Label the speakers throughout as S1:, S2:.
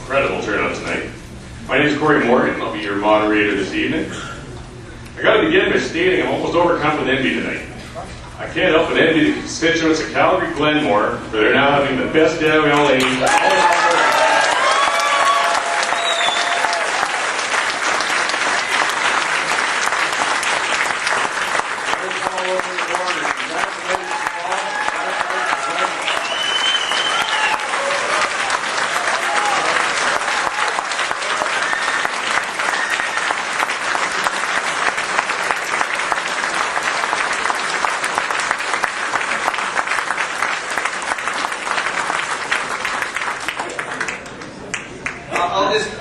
S1: incredible turnout tonight. My name is Corey Morgan. I'll be your moderator this evening. I got to begin by stating I'm almost overcome with envy tonight. I can't help but envy the constituents of Calgary Glenmore, for they're now having the best day of all ages.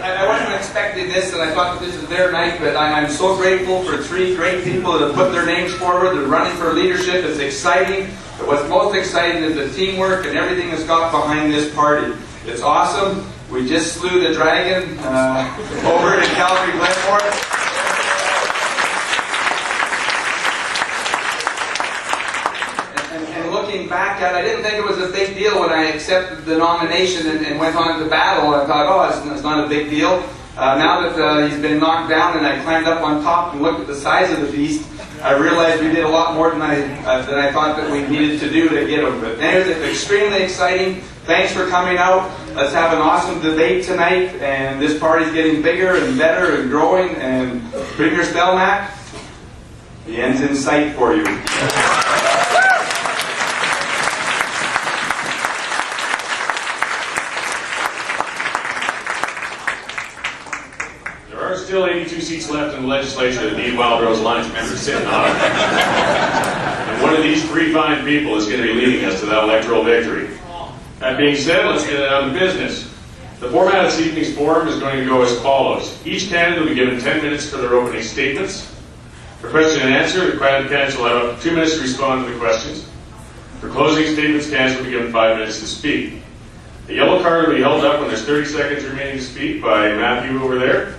S2: I wasn't expecting this, and I thought that this is their night, but I'm so grateful for three great people that have put their names forward. They're running for leadership. It's exciting. What's most exciting is the teamwork and everything that's got behind this party. It's awesome. We just slew the dragon over in Calgary Glenmore. Looking back at it, I didn't think it was a big deal when I accepted the nomination and went on to battle. I thought, oh, it's not a big deal. Now that he's been knocked down and I climbed up on top and looked at the size of the beast, I realized we did a lot more than I thought that we needed to do to get him. But anyways, it's extremely exciting. Thanks for coming out. Let's have an awesome debate tonight. And this party's getting bigger and better and growing. And Premier Stelmach, the end's in sight for you.
S1: There are still 82 seats left in the legislature that need Wildrose Alliance members sitting on. And one of these three fine people is going to be leading us to that electoral victory. That being said, let's get down to business. The format of this evening's forum is going to go as follows. Each candidate will be given 10 minutes for their opening statements. For question and answer, the candidates will have up to 2 minutes to respond to the questions. For closing statements, candidates will be given 5 minutes to speak. The yellow card will be held up when there's 30 seconds remaining to speak by Matthew over there.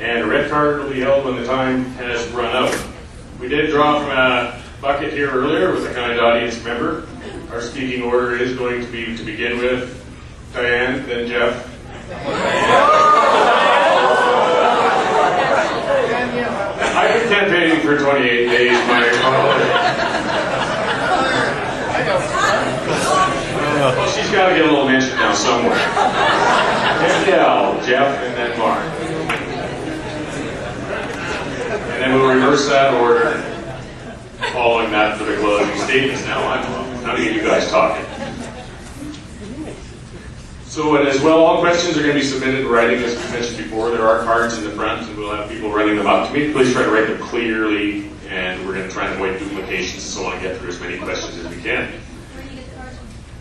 S1: And a red card will be held when the time has run out. We did draw from a bucket here earlier with a kind audience member. Our speaking order is going to be, to begin with, Diane, then Jeff. I've been campaigning for 28 days, well, she's got to get a little mention now somewhere. Danielle, Jeff, and then Mark. And then we'll reverse that order, following that for the closing statements. Now I'm going to get you guys talking. So, and as well, all questions are going to be submitted in writing, as we mentioned before. There are cards in the front, and we'll have people running them up to me. Please try to write them clearly, and we're going to try and avoid duplications and so on and get through as many questions as we can.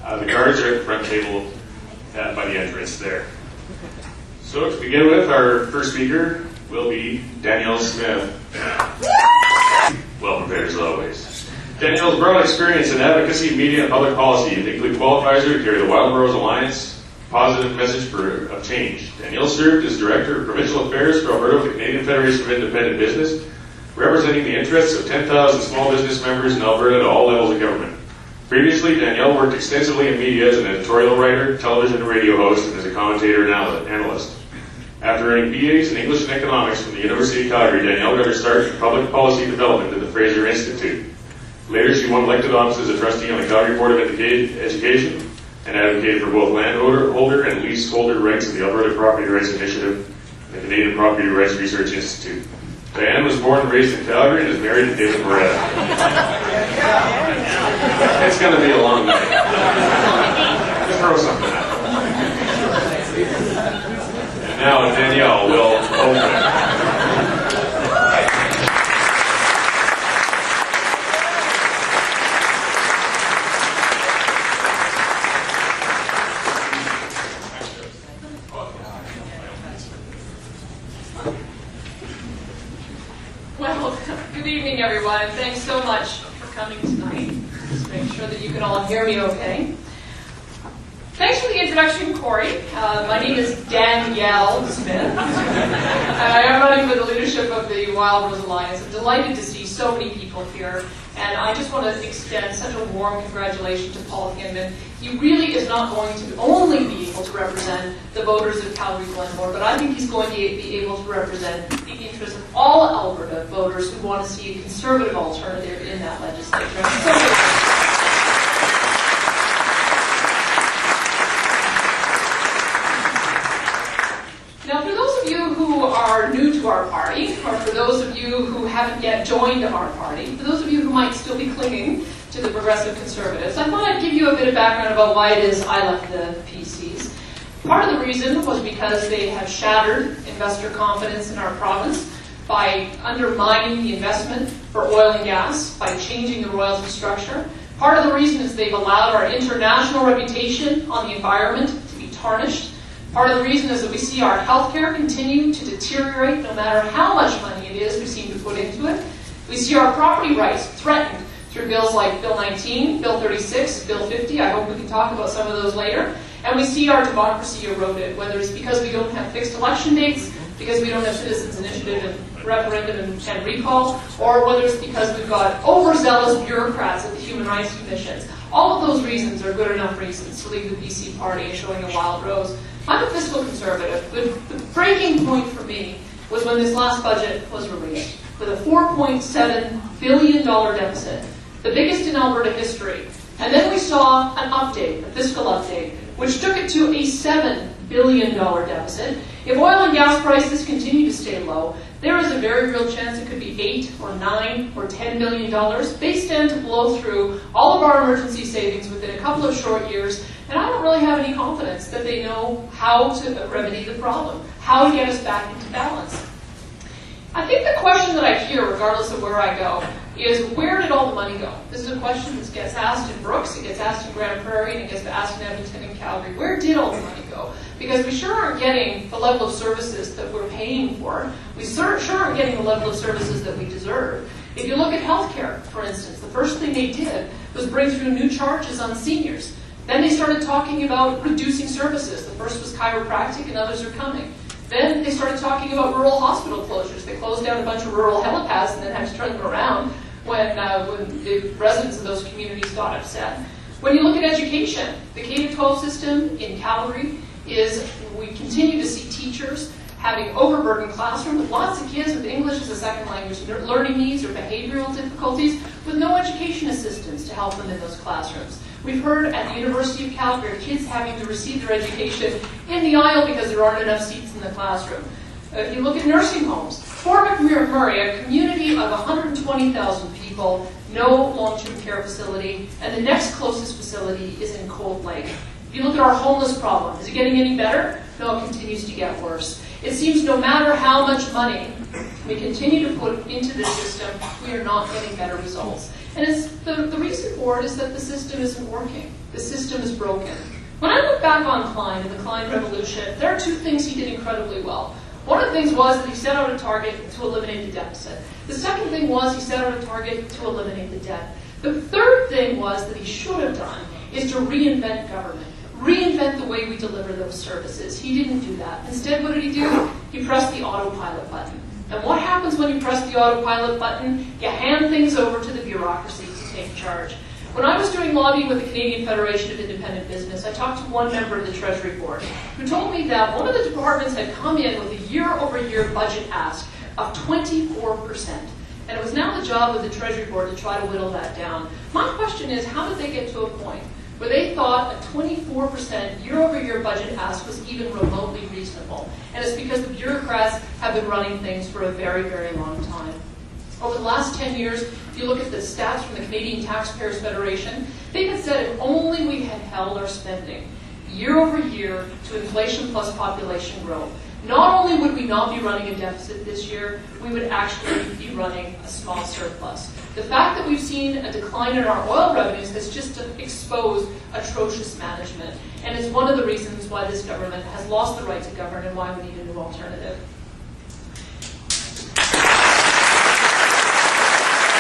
S1: The cards are at the front table by the entrance there. So, to begin with, our first speaker will be Danielle Smith. Well prepared as always. Danielle's broad experience in advocacy, media, and public policy uniquely qualifies her to carry the Wildrose Alliance positive message of change. Danielle served as Director of Provincial Affairs for Alberta with the Canadian Federation of Independent Business, representing the interests of 10,000 small business members in Alberta at all levels of government. Previously, Danielle worked extensively in media as an editorial writer, television and radio host, and as a commentator and analyst. After earning BAs in English and Economics from the University of Calgary, Danielle got her start in public policy development at the Fraser Institute. Later, she won elected office as a trustee on the Calgary Board of Education and advocated for both landholder and leaseholder rights of the Alberta Property Rights Initiative and the Canadian Property Rights Research Institute. Diane was born and raised in Calgary and is married to David Moretta. It's going to be a long night. Just throw something out. And now Danielle will open.
S3: Well, good evening, everyone, and thanks so much for coming tonight. Just make sure that you can all hear me okay. Thanks for the introduction, Corey. My name is Danielle Smith, and I am running for the leadership of the Wildrose Alliance. I'm delighted to see so many people here, And I just want to extend such a warm congratulations to Paul Hinman. He really is not going to only be able to represent the voters of Calgary-Glenmore, but I think he's going to be able to represent the interests of all Alberta voters who want to see a conservative alternative in that legislature. I'm so grateful. Now, for those of you who are new to our party, or for those of you who haven't yet joined our party, for those of you who might still be clinging to the Progressive Conservatives, I thought I'd give you a bit of background about why it is I left the PCs. Part of the reason was because they have shattered investor confidence in our province by undermining the investment for oil and gas, by changing the royalty structure. Part of the reason is they've allowed our international reputation on the environment to be tarnished. Part of the reason is that we see our healthcare continue to deteriorate no matter how much money it is we seem to put into it. We see our property rights threatened through bills like Bill 19, Bill 36, Bill 50. I hope we can talk about some of those later. And we see our democracy eroded, whether it's because we don't have fixed election dates, because we don't have citizens' initiative and referendum and recall, or whether it's because we've got overzealous bureaucrats at the Human Rights Commissions. All of those reasons are good enough reasons to leave the BC Party and showing a wild rose. I'm a fiscal conservative. The breaking point for me was when this last budget was released, with a $4.7 billion deficit, the biggest in Alberta history. And then we saw an update, a fiscal update, which took it to a $7 billion deficit. If oil and gas prices continue to stay low, there is a very real chance it could be $8 or $9 or $10 billion. They stand to blow through all of our emergency savings within a couple of short years, and I don't really have any confidence that they know how to remedy the problem, how to get us back into balance. I think the question that I hear, regardless of where I go, is where did all the money go? This is a question that gets asked in Brooks, it gets asked in Grand Prairie, and it gets asked in Edmonton and Calgary. Where did all the money go? Because we sure aren't getting the level of services that we're paying for. We sure aren't getting the level of services that we deserve. If you look at healthcare, for instance, the first thing they did was bring through new charges on seniors. Then they started talking about reducing services. The first was chiropractic, and others are coming. Then they started talking about rural hospital closures. They closed down a bunch of rural helipads and then had to turn them around when the residents of those communities got upset. When you look at education, the K-12 system in Calgary is, we continue to see teachers having overburdened classrooms with lots of kids with English as a second language learning needs or behavioral difficulties with no education assistance to help them in those classrooms. We've heard at the University of Calgary kids having to receive their education in the aisle because there aren't enough seats in the classroom. If you look at nursing homes, Fort McMurray, a community of 120,000 people, no long-term care facility, and the next closest facility is in Cold Lake. If you look at our homeless problem, is it getting any better? No, it continues to get worse. It seems no matter how much money we continue to put into this system, we are not getting better results. And it's the reason for it is that the system isn't working. The system is broken. When I look back on Klein and the Klein Revolution, there are two things he did incredibly well. One of the things was that he set out a target to eliminate the deficit. The second thing was he set out a target to eliminate the debt. The third thing was that he should have done is to reinvent government. Reinvent the way we deliver those services. He didn't do that. Instead, what did he do? He pressed the autopilot button. And what happens when you press the autopilot button? You hand things over to the bureaucracy to take charge. When I was doing lobbying with the Canadian Federation of Independent Business, I talked to one member of the Treasury Board who told me that one of the departments had come in with a year-over-year budget ask of 24%. And it was now the job of the Treasury Board to try to whittle that down. My question is, how did they get to a point where they thought a 24% year-over-year budget ask was even remotely reasonable? And it's because the bureaucrats have been running things for a very, very long time. Over the last 10 years, if you look at the stats from the Canadian Taxpayers Federation, they had said if only we had held our spending year over year to inflation plus population growth, not only would we not be running a deficit this year, we would actually be running a small surplus. The fact that we've seen a decline in our oil revenues has just exposed atrocious management, and it's one of the reasons why this government has lost the right to govern and why we need a new alternative.